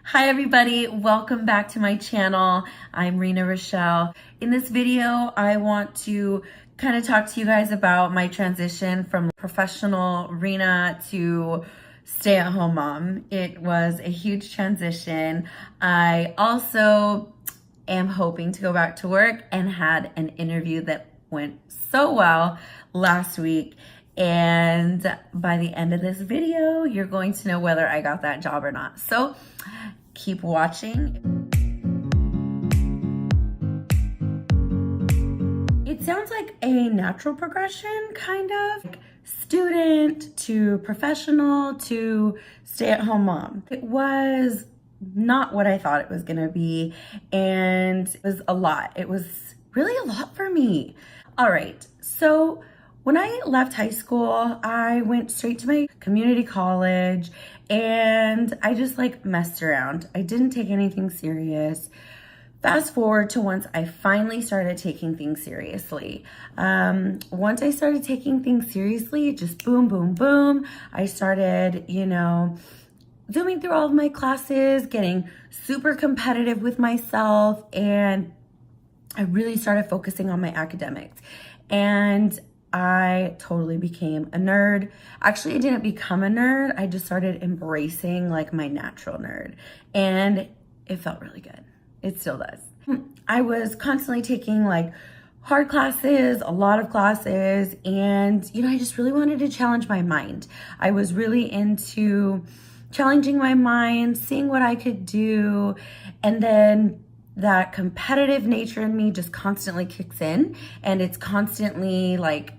Hi everybody, welcome back to my channel. I'm Rinarachelle. In this video, I want to kind of talk to you guys about my transition from professional Rina to stay-at-home mom. It was a huge transition. I also am hoping to go back to work and had an interview that went so well last week. And by the end of this video, you're going to know whether I got that job or not. So keep watching. It sounds like a natural progression, kind of. Like student to professional to stay-at-home mom. It was not what I thought it was gonna be, and it was a lot. It was really a lot for me. All right, so when I left high school, I went straight to my community college and I just like messed around. I didn't take anything serious. Fast forward to once I finally started taking things seriously. Once I started taking things seriously, just boom, boom, boom. I started, zooming through all of my classes, getting super competitive with myself, and I really started focusing on my academics. And I totally became a nerd. Actually, I didn't become a nerd. I just started embracing like my natural nerd, and it felt really good. It still does. I was constantly taking like hard classes, a lot of classes, and I just really wanted to challenge my mind. I was really into challenging my mind, seeing what I could do, and then that competitive nature in me just constantly kicks in, and it's constantly like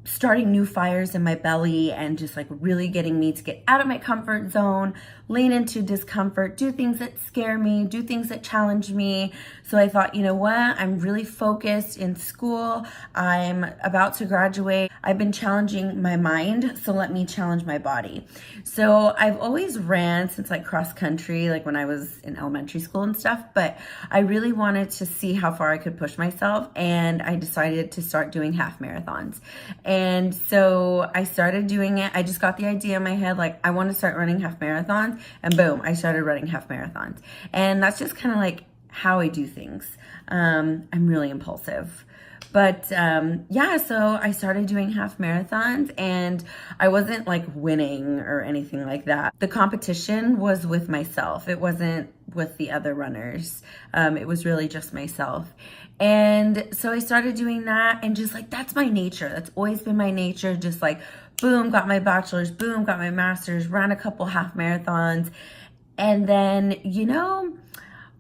starting new fires in my belly and just like really getting me to get out of my comfort zone, lean into discomfort, do things that scare me, do things that challenge me. So I thought, you know what? I'm really focused in school. I'm about to graduate. I've been challenging my mind, so let me challenge my body. So I've always ran since like cross country, like when I was in elementary school and stuff, but I really wanted to see how far I could push myself, and I decided to start doing half marathons. And so I started doing it. I just got the idea in my head, like I want to start running half marathons, and boom, I started running half marathons. And that's just kind of like how I do things. I'm really impulsive. But yeah, so I started doing half marathons, and I wasn't like winning or anything like that. The competition was with myself. It wasn't with the other runners. It was really just myself. And so I started doing that, and just like, that's my nature. That's always been my nature. Just like, boom, got my bachelor's, boom, got my master's, ran a couple half marathons. And then,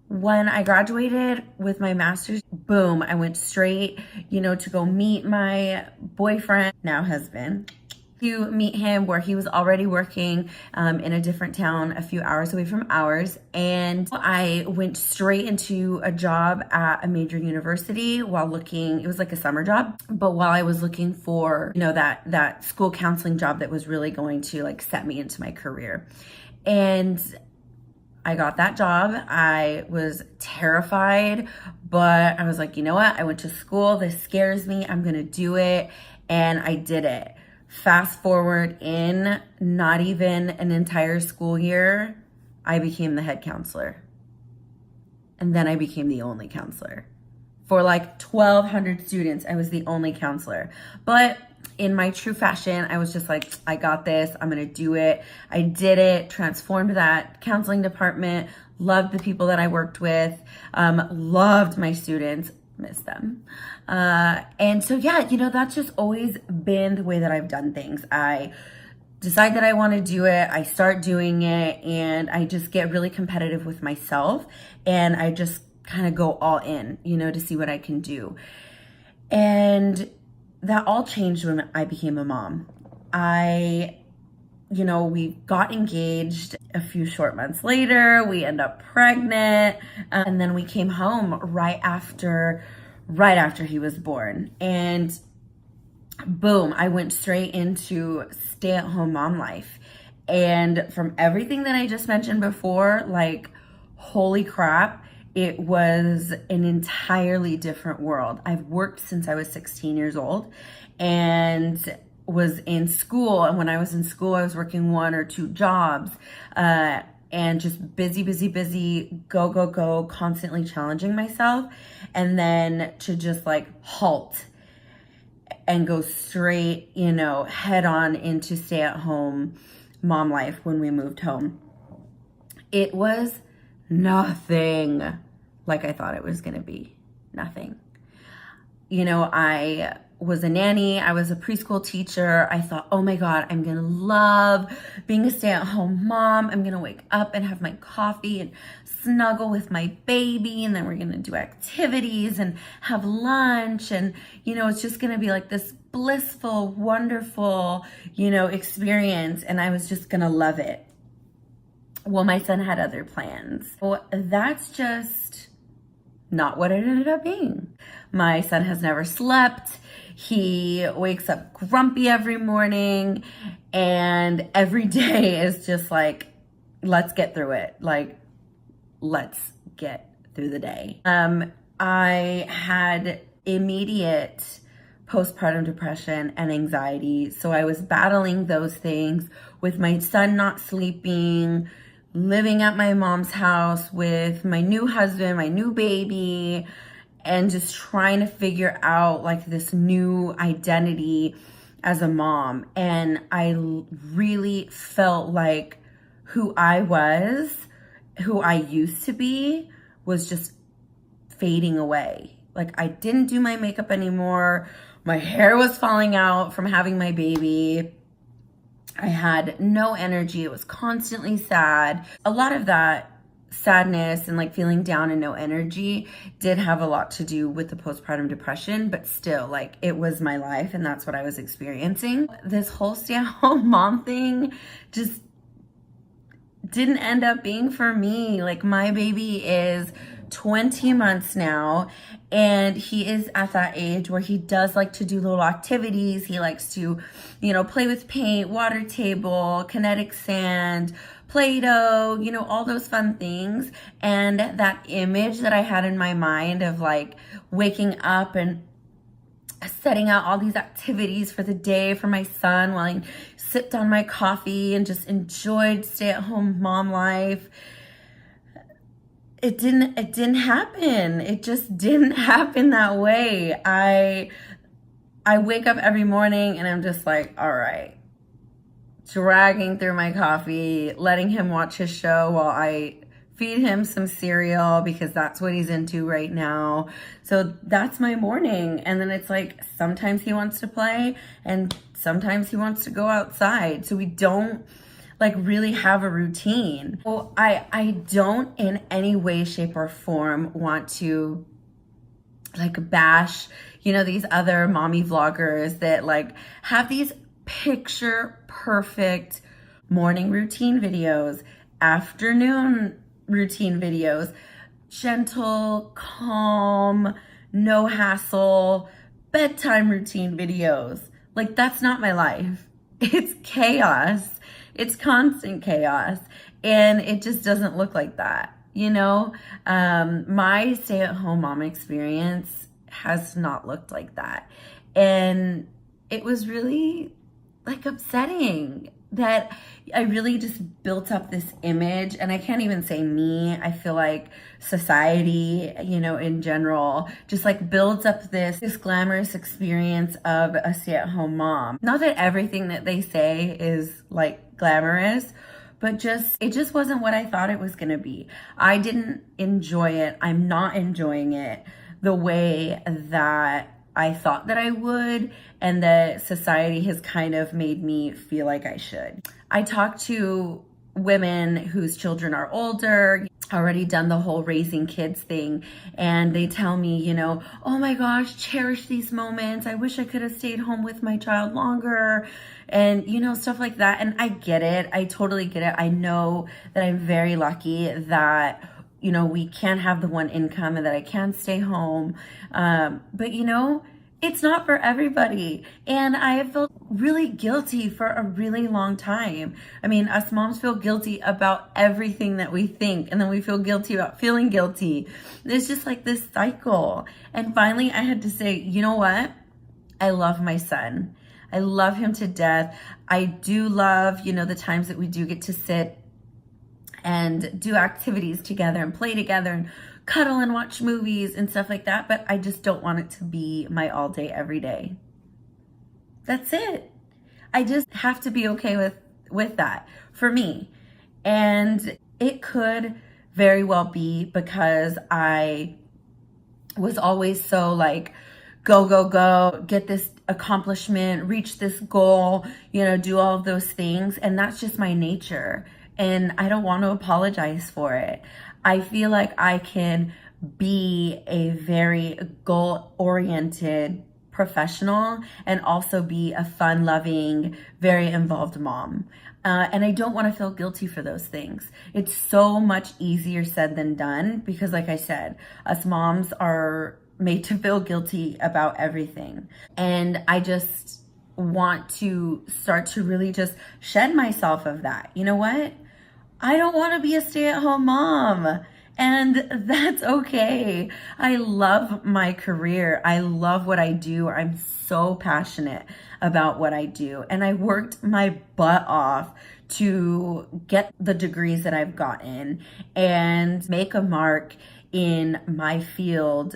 when I graduated with my master's, boom, I went straight, to go meet my boyfriend, now husband, to meet him where he was already working in a different town a few hours away from ours. And I went straight into a job at a major university while looking, it was like a summer job, but while I was looking for, that school counseling job that was really going to like set me into my career. And I got that job. I was terrified, but I was like, you know what? I went to school. This scares me. I'm going to do it. And I did it. Fast forward in not even an entire school year, I became the head counselor. And then I became the only counselor. For like 1,200 students, I was the only counselor. But in my true fashion, I was just like, I got this, I'm gonna do it. I did it, transformed that counseling department, loved the people that I worked with, loved my students, miss them. And so yeah, that's just always been the way that I've done things. I decide that I wanna do it, I start doing it, and I just get really competitive with myself, and I just kind of go all in, to see what I can do. And that all changed when I became a mom. We got engaged a few short months later, we end up pregnant, and then we came home right after he was born. And boom, I went straight into stay-at-home mom life. And from everything that I just mentioned before, like, holy crap, it was an entirely different world. I've worked since I was 16 years old and was in school. And when I was in school, I was working 1 or 2 jobs. and just busy, busy, busy, go, go, go, constantly challenging myself, and then to just like halt and go straight, you know, head on into stay-at-home mom life when we moved home. It was nothing like I thought it was gonna be. Nothing. You know, I was a nanny, I was a preschool teacher. I thought, oh my God, I'm gonna love being a stay-at-home mom. I'm gonna wake up and have my coffee and snuggle with my baby, and then we're gonna do activities and have lunch, and you know, it's just gonna be like this blissful, wonderful, you know, experience, and I was just gonna love it. Well, my son had other plans. Well, that's just not what it ended up being. My son has never slept. He wakes up grumpy every morning, and every day is just like, let's get through it. Like, let's get through the day. I had immediate postpartum depression and anxiety. So I was battling those things with my son not sleeping, living at my mom's house with my new husband, my new baby, and just trying to figure out like this new identity as a mom. And I really felt like who I was, who I used to be, was just fading away. Like, I didn't do my makeup anymore. My hair was falling out from having my baby. I had no energy. It was constantly sad. A lot of that sadness and like feeling down and no energy did have a lot to do with the postpartum depression, but still, like, it was my life and that's what I was experiencing. This whole stay-at-home mom thing just didn't end up being for me. Like, my baby is 20 months now, and he is at that age where he does like to do little activities. He likes to, you know, play with paint, water table, kinetic sand, Play-Doh, you know, all those fun things. And that image that I had in my mind of like waking up and setting out all these activities for the day for my son while I sipped on my coffee and just enjoyed stay-at-home mom life. It didn't happen. It just didn't happen that way. I wake up every morning and I'm just like, all right, dragging through my coffee, letting him watch his show while I feed him some cereal because that's what he's into right now. So that's my morning. And then it's like, sometimes he wants to play and sometimes he wants to go outside. So we don't like really have a routine. Well, I don't in any way, shape, or form want to like bash, you know, these other mommy vloggers that like have these picture perfect morning routine videos, afternoon routine videos, gentle, calm, no hassle, bedtime routine videos. Like, that's not my life. It's chaos. It's constant chaos. And it just doesn't look like that. You know, my stay-at-home mom experience has not looked like that. And it was really like upsetting that I really just built up this image, and I can't even say me, I feel like society, you know, in general, just like builds up this glamorous experience of a stay-at-home mom. Not that everything that they say is like glamorous, but it just wasn't what I thought it was gonna be. I didn't enjoy it. I'm not enjoying it the way that I thought that I would, and that society has kind of made me feel like I should. I talk to women whose children are older, already done the whole raising kids thing, and they tell me, you know, oh my gosh, cherish these moments. I wish I could have stayed home with my child longer, and you know, stuff like that. And I get it. I totally get it. I know that I'm very lucky that, you know, we can have the one income and that I can stay home. But you know, it's not for everybody. And I have felt really guilty for a really long time. I mean, us moms feel guilty about everything that we think, and then we feel guilty about feeling guilty. It's just like this cycle. And finally I had to say, you know what? I love my son. I love him to death. I do love, you know, the times that we do get to sit and do activities together and play together and cuddle and watch movies and stuff like that. But I just don't want it to be my all day, every day. That's it. I just have to be okay with that for me. And it could very well be because I was always so like, go, go, go, get this accomplishment, reach this goal, do all of those things. And that's just my nature. And I don't want to apologize for it. I feel like I can be a very goal-oriented professional and also be a fun-loving, very involved mom. And I don't want to feel guilty for those things. It's so much easier said than done because, like I said, us moms are made to feel guilty about everything. And I just want to start to really just shed myself of that. You know what? I don't want to be a stay-at-home mom. And that's okay. I love my career. I love what I do. I'm so passionate about what I do. And I worked my butt off to get the degrees that I've gotten and make a mark in my field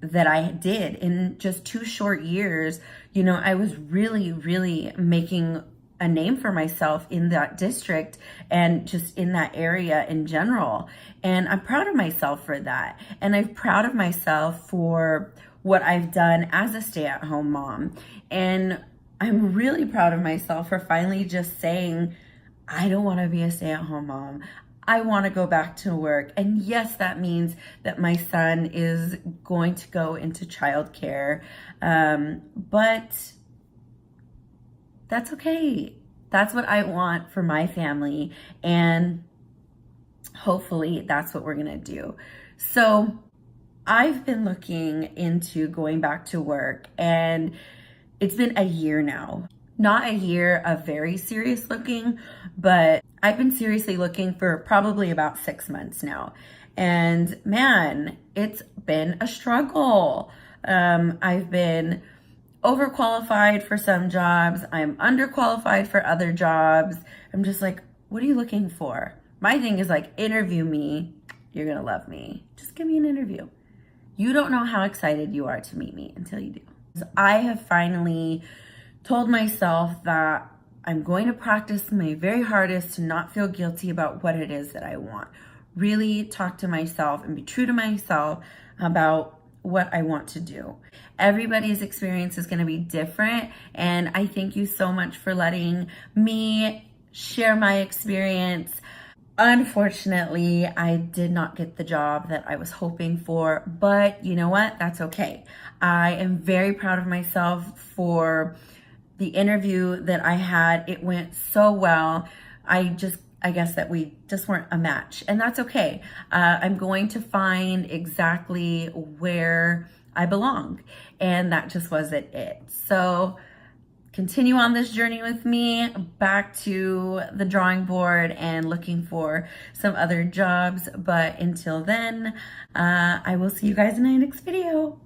that I did in just 2 short years. I was really, really making a name for myself in that district and just in that area in general. And I'm proud of myself for that. And I'm proud of myself for what I've done as a stay-at-home mom. And I'm really proud of myself for finally just saying, I don't want to be a stay-at-home mom. I want to go back to work. And yes, that means that my son is going to go into childcare. But that's okay. That's what I want for my family. And hopefully that's what we're going to do. So I've been looking into going back to work, and it's been a year now. Not a year of very serious looking, but I've been seriously looking for probably about 6 months now. And man, it's been a struggle. I've been overqualified for some jobs. I'm underqualified for other jobs. I'm just like, what are you looking for? My thing is like, interview me. You're going to love me. Just give me an interview. You don't know how excited you are to meet me until you do. So I have finally told myself that I'm going to practice my very hardest to not feel guilty about what it is that I want. Really talk to myself and be true to myself about what I want to do. Everybody's experience is going to be different, and I thank you so much for letting me share my experience. Unfortunately, I did not get the job that I was hoping for, but you know what? That's okay. I am very proud of myself for the interview that I had. It went so well. I guess that we just weren't a match, and that's okay. I'm going to find exactly where I belong, and that just wasn't it. So continue on this journey with me, back to the drawing board and looking for some other jobs. But until then, I will see you guys in my next video.